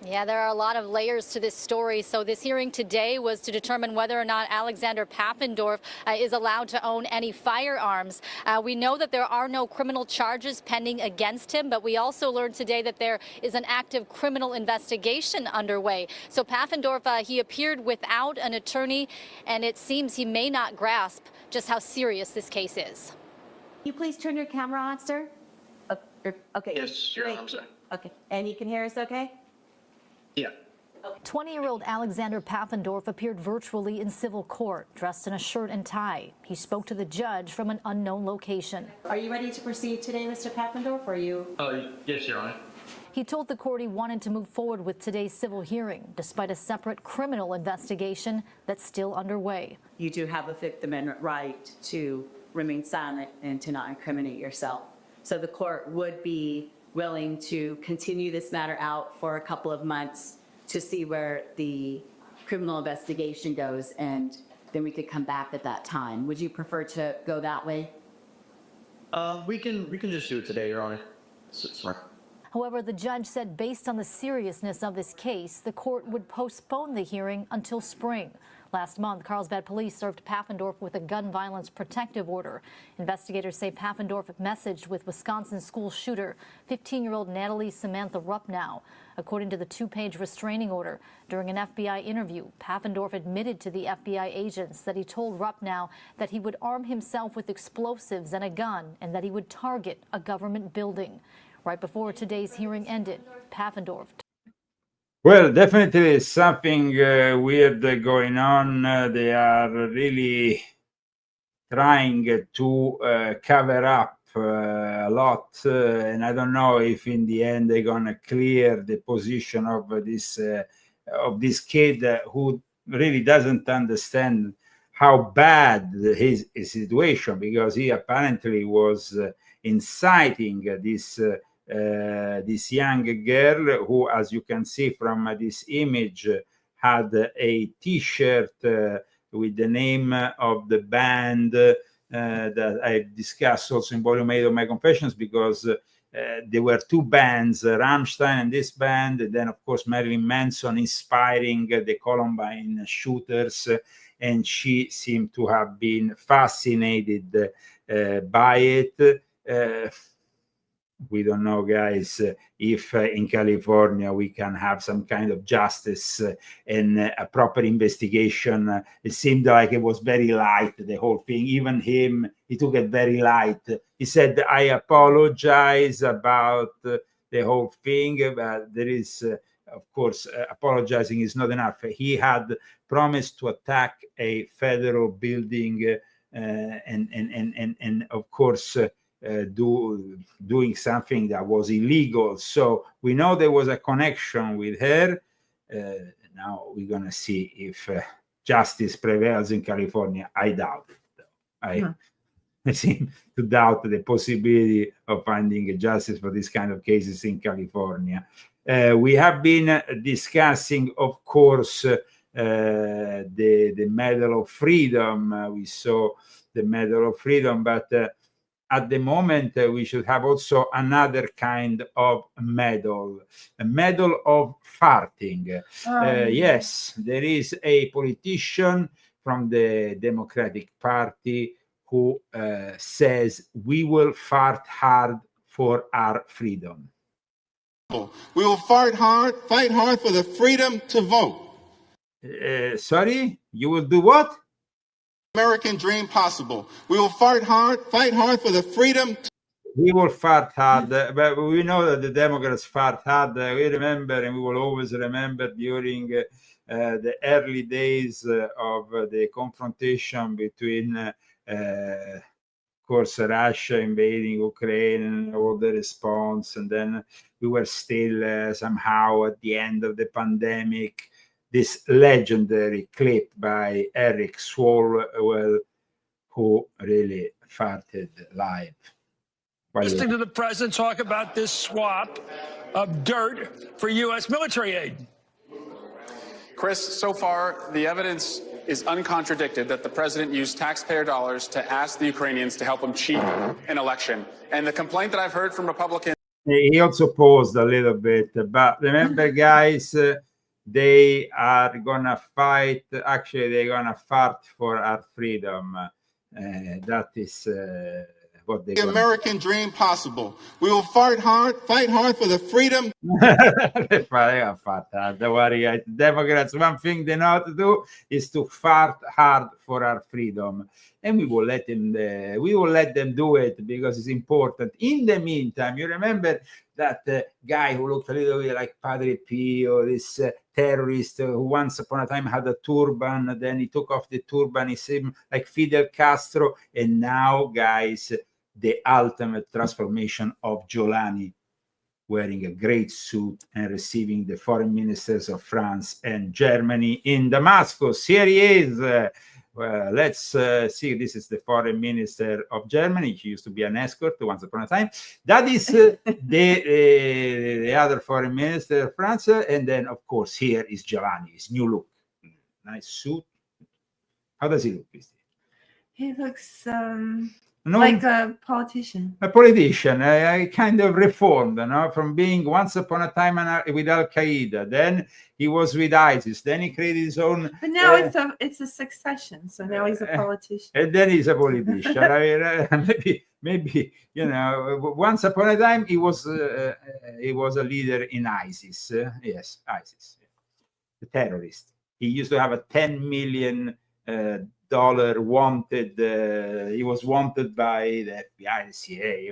Yeah, there are a lot of layers to this story. So this hearing today was to determine whether or not Alexander Papendorf is allowed to own any firearms. We know that there are no criminal charges pending against him, but we also learned today that there is an active criminal investigation underway. So Papendorf, he appeared without an attorney, and it seems he may not grasp just how serious this case is.
Can you please turn your camera on, sir? Okay.
Yes, Your Honor.
Okay. And you can hear us okay?
Yeah.
20-year-old Alexander Papendorf appeared virtually in civil court, dressed in a shirt and tie. He spoke to the judge from an unknown location.
Are you ready to proceed today, Mr. Papendorf, or are you?
Yes, Your Honor.
He told the court he wanted to move forward with today's civil hearing, despite a separate criminal investigation that's still underway.
You do have a Fifth Amendment right to remain silent and to not incriminate yourself. So the court would be willing to continue this matter out for a couple of months to see where the criminal investigation goes, and then we could come back at that time. Would you prefer to go that way?
We can just do it today, Your Honor. Sorry.
However, the judge said based on the seriousness of this case, the court would postpone the hearing until spring. Last month, Carlsbad police served Papendorf with a gun violence protective order. Investigators say Papendorf messaged with Wisconsin school shooter, 15-year-old Natalie Samantha Ruppnow. According to the 2-page restraining order, during an FBI interview, Papendorf admitted to the FBI agents that he told Ruppnow that he would arm himself with explosives and a gun and that he would target a government building. Right before today's hearing ended, Papendorf.
Well, definitely something weird going on. They are really trying to cover up a lot, and I don't know if in the end they're gonna clear the position of this kid who really doesn't understand how bad his situation, because he apparently was inciting this young girl who, as you can see from this image, had a T-shirt with the name of the band that I discussed also in Volume 8 of my Confessions, because there were two bands, Rammstein and this band, and then of course Marilyn Manson inspiring the Columbine shooters, and she seemed to have been fascinated by it. We don't know, guys, if in California we can have some kind of justice and a proper investigation. It seemed like it was very light, the whole thing. Even him, he took it very light. He said, I apologize about the whole thing. But there is, of course, apologizing is not enough. He had promised to attack a federal building and of course, doing something that was illegal. So we know there was a connection with her. Now we're gonna see if justice prevails in California. I doubt it. I seem to doubt the possibility of finding justice for this kind of cases in California. We have been discussing, of course, the Medal of Freedom. We saw the Medal of Freedom, but at the moment, we should have also another kind of medal, a medal of farting. Yes, there is a politician from the Democratic Party who says, we will fart hard for our freedom.
We will fight hard for the freedom to vote.
Sorry, you will do what?
American dream possible. We will fight hard for the freedom.
We will fight hard, but we know that the Democrats fight hard. We remember, and we will always remember during the early days of the confrontation between, of course, Russia invading Ukraine and all the response. And then we were still somehow at the end of the pandemic. This legendary clip by Eric Swalwell, who really farted live.
Listening to the president talk about this swap of dirt for U.S. military aid.
Chris, so far, the evidence is uncontradicted that the president used taxpayer dollars to ask the Ukrainians to help him cheat an election. And the complaint that I've heard from Republicans.
He also paused a little bit, but remember, guys, they are gonna fight. Actually, they're gonna fight for our freedom. That is what they.
The American dream possible. We will fight hard for the freedom.
Don't worry, guys. Democrats, one thing they know how to do is to fight hard for our freedom, and we will let them. We will let them do it because it's important. In the meantime, you remember that guy who looked a little bit like Padre Pio, this terrorist who once upon a time had a turban, then he took off the turban, he seemed like Fidel Castro, and now, guys, the ultimate transformation of Giuliani, wearing a great suit and receiving the foreign ministers of France and Germany in Damascus. Here he is. Let's see. This is the foreign minister of Germany. He used to be an escort once upon a time. That is the other foreign minister of France. And then, of course, here is Giuliani, his new look. Nice suit. How does he look, Christy?
He looks like a politician.
A politician. I kind of reformed, from being once upon a time with Al Qaeda. Then he was with ISIS. Then he created his own.
But now it's a succession. So now he's a politician.
And then he's a politician. I mean, maybe once upon a time he was a leader in ISIS. Yes, ISIS, the terrorist. He used to have a $10 million wanted. He was wanted by the FBI, the CIA,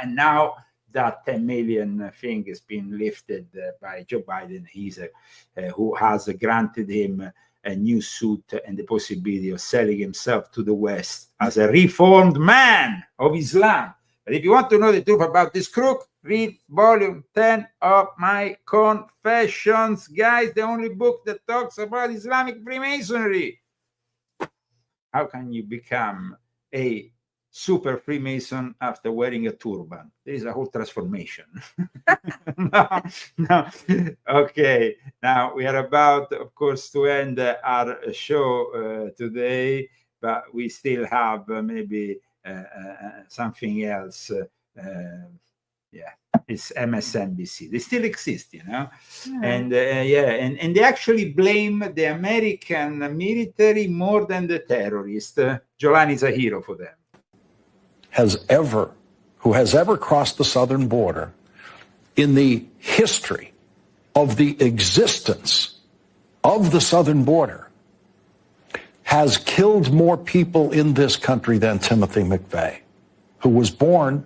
and now that 10 million thing has been lifted by Joe Biden. He's who has granted him a new suit and the possibility of selling himself to the West as a reformed man of Islam. But if you want to know the truth about this crook, read volume 10 of my Confessions, guys, the only book that talks about Islamic Freemasonry. How can you become a super Freemason after wearing a turban? There is a whole transformation. No. Okay. Now we are about, of course, to end our show today, but we still have maybe something else. It's MSNBC. They still exist, and and they actually blame the American military more than the terrorists. Giuliani is a hero for them.
Who has ever crossed the southern border in the history of the existence of the southern border has killed more people in this country than Timothy McVeigh, who was born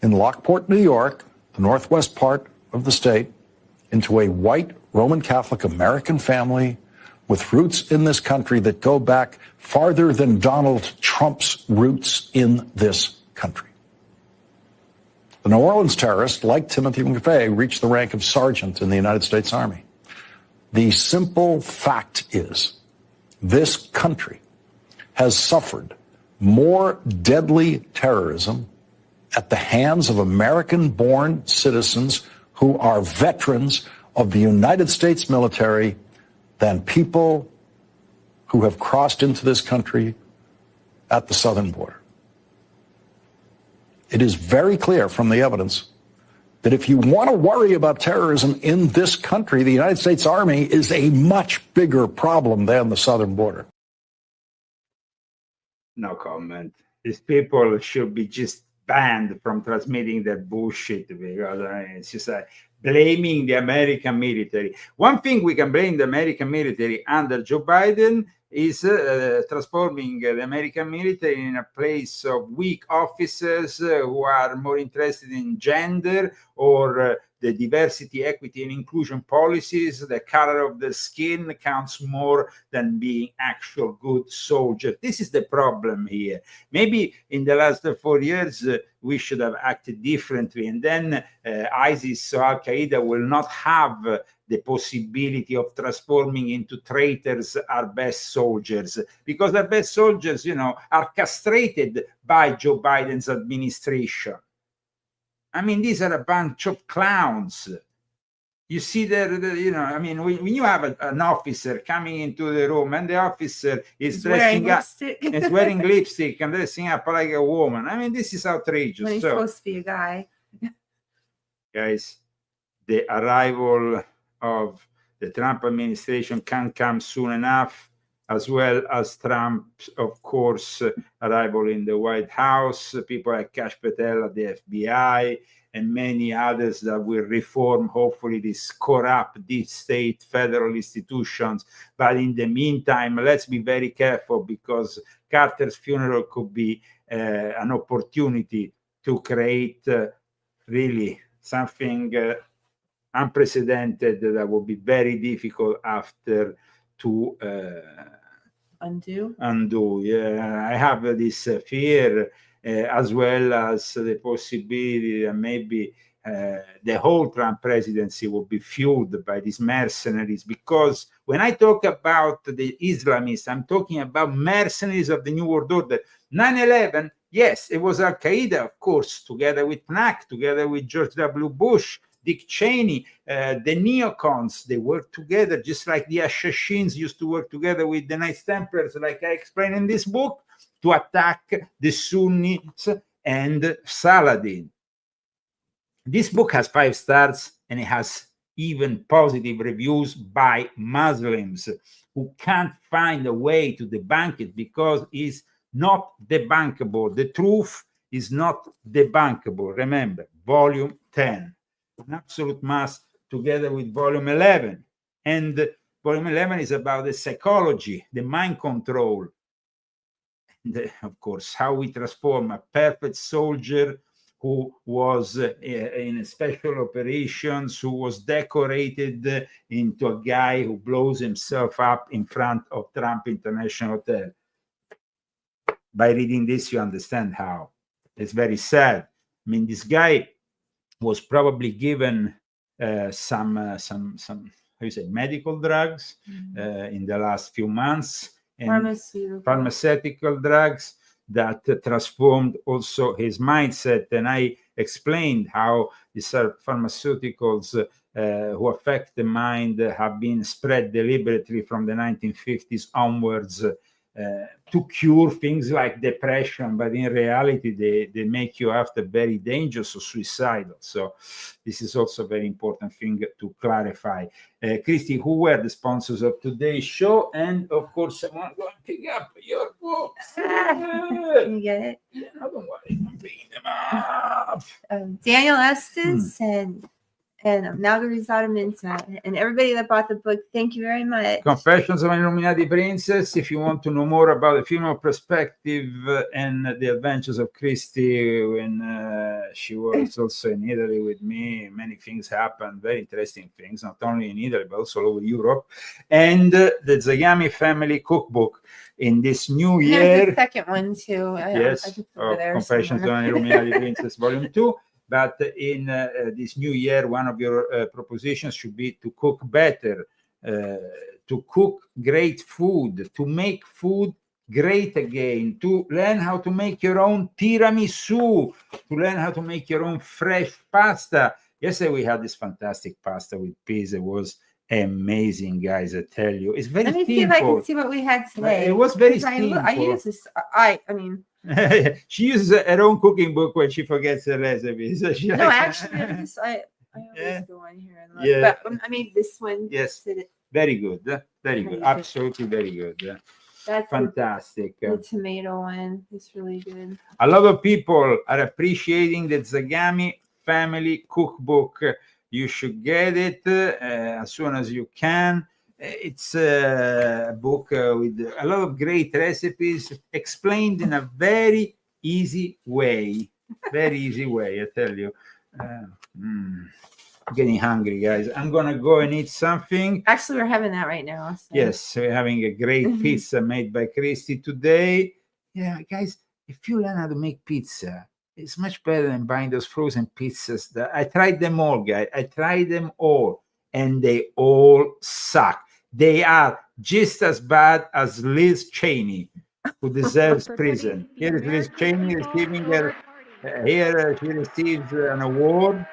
in Lockport, New York, the northwest part of the state, into a white Roman Catholic American family with roots in this country that go back farther than Donald Trump's roots in this country. The New Orleans terrorist, like Timothy McVeigh, reached the rank of sergeant in the United States Army. The simple fact is, this country has suffered more deadly terrorism at the hands of American-born citizens who are veterans of the United States military than people who have crossed into this country at the southern border. It is very clear from the evidence that if you want to worry about terrorism in this country, the United States Army is a much bigger problem than the southern border.
No comment. These people should be just banned from transmitting their bullshit, because it's just blaming the American military. One thing we can blame the American military under Joe Biden is transforming the American military in a place of weak officers who are more interested in gender or the diversity, equity, and inclusion policies. The color of the skin counts more than being actual good soldiers. This is the problem here. Maybe in the last 4 years, we should have acted differently, and then ISIS or Al-Qaeda will not have the possibility of transforming into traitors our best soldiers, because our best soldiers, are castrated by Joe Biden's administration. I mean, these are a bunch of clowns. You see when you have an officer coming into the room and the officer is dressing up, is wearing lipstick and dressing up like a woman. I mean, this is outrageous.
When he's supposed to be a guy.
Guys, the arrival of the Trump administration can't come soon enough, as well as Trump's, of course, arrival in the White House, people like Kash Patel at the FBI, and many others that will reform, hopefully, these corrupt deep state federal institutions. But in the meantime, let's be very careful, because Carter's funeral could be an opportunity to create really something unprecedented that will be very difficult after to undo. Yeah, I have this fear, as well as the possibility that maybe the whole Trump presidency will be fueled by these mercenaries. Because when I talk about the Islamists, I'm talking about mercenaries of the New World Order. 9/11, yes, it was Al-Qaeda, of course, together with PNAC, together with George W. Bush, Dick Cheney, the neocons. They worked together, just like the Assassins used to work together with the Knights Templars, like I explained in this book, to attack the Sunnis and Saladin. This book has 5 stars, and it has even positive reviews by Muslims who can't find a way to debunk it, because it's not debunkable. The truth is not debunkable. Remember, volume 10. An absolute must, together with volume 11. And volume 11 is about the psychology, the mind control, and of course, how we transform a perfect soldier who was in special operations, who was decorated, into a guy who blows himself up in front of Trump International Hotel. By reading this, you understand how. It's very sad. I mean, this guy was probably given some how you say, medical drugs in the last few months, and pharmaceutical drugs that transformed also his mindset. And I explained how these pharmaceuticals who affect the mind have been spread deliberately from the 1950s onwards to cure things like depression, but in reality they make you after very dangerous or suicidal. So this is also a very important thing to clarify. Christy, who were the sponsors of today's show? And of course, I want to go and pick up your books.
Can you get it?
Yeah, don't worry, I'm picking them up.
Daniel Estes and Margherita Minta, and everybody that bought the book, thank you very much.
Confessions of an Illuminati Princess. If you want to know more about the female perspective and the adventures of Christy when she was also in Italy with me, many things happened, very interesting things, not only in Italy, but also all over Europe. And the Zagami family cookbook in this new year.
There's the second one too.
Yes, Confessions of an Illuminati Princess, Volume 2. But in this new year, one of your propositions should be to cook better, to cook great food, to make food great again, to learn how to make your own tiramisu, to learn how to make your own fresh pasta. Yesterday we had this fantastic pasta with peas. It was amazing, guys. I tell you, it's very simple. Let me see if I can
see what we had today.
It was very simple.
I use this. I mean.
She uses her own cooking book when she forgets the recipe. So she
actually, I always go on here and look. Yeah. But I made this one.
Yes, very good, very good, absolutely very good.
That's
fantastic.
The tomato one is really good.
A lot of people are appreciating the Zagami family cookbook. You should get it as soon as you can. It's a book with a lot of great recipes explained in a very easy way. Very easy way, I tell you. Getting hungry, guys. I'm gonna go and eat something.
Actually, we're having that right now. So.
Yes, we're having a great pizza made by Christy today. Yeah, guys, if you learn how to make pizza, it's much better than buying those frozen pizzas. That I tried them all, guys. I tried them all, and they all suck. They are just as bad as Liz Cheney, who deserves prison. Here is Liz Cheney receiving her. Here she receives an award.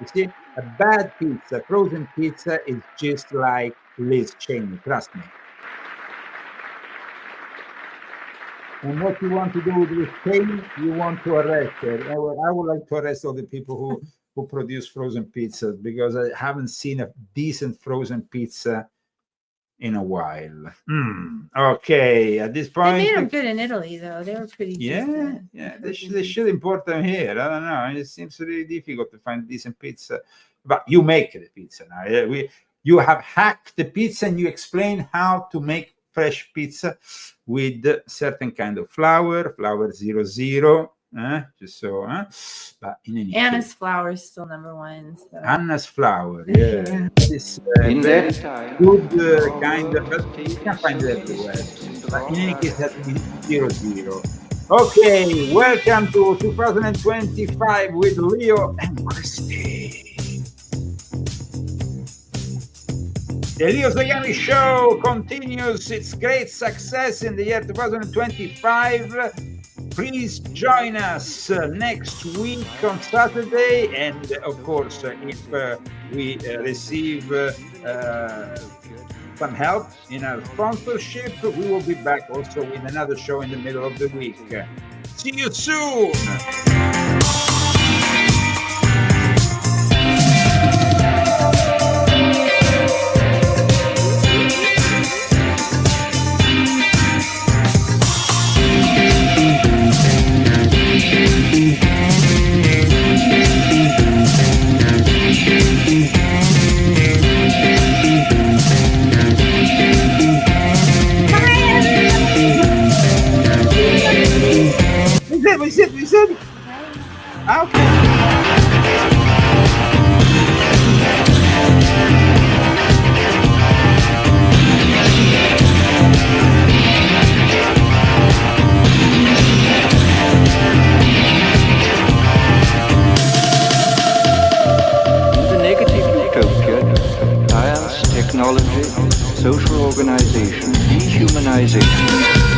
You see, a bad pizza, frozen pizza, is just like Liz Cheney. Trust me. And what you want to do with Liz Cheney, you want to arrest her. I would like to arrest all the people who produce frozen pizzas, because I haven't seen a decent frozen pizza in a while. Okay, at this point,
they made them good in Italy, though. They were pretty decent.
Yeah. They should import them here. I don't know. It seems really difficult to find decent pizza. But you make the pizza now. You have hacked the pizza, and you explain how to make fresh pizza with certain kind of flour 00. Just so, but in any
Anna's
case,
flour is still #1. So.
Anna's flour, yeah. This in that time, good kind of, but you can find it everywhere. But in any case, that is 00. Okay, welcome to 2025 with Leo and Christy. The Leo Zagami Show continues its great success in the year 2025. Please join us next week on Saturday, and of course, if we receive some help in our sponsorship, we will be back also with another show in the middle of the week. See you soon! We said. Okay.
The negative utopia, science, technology, social organization, dehumanization.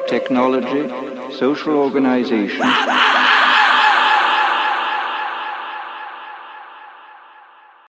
Technology, social organization.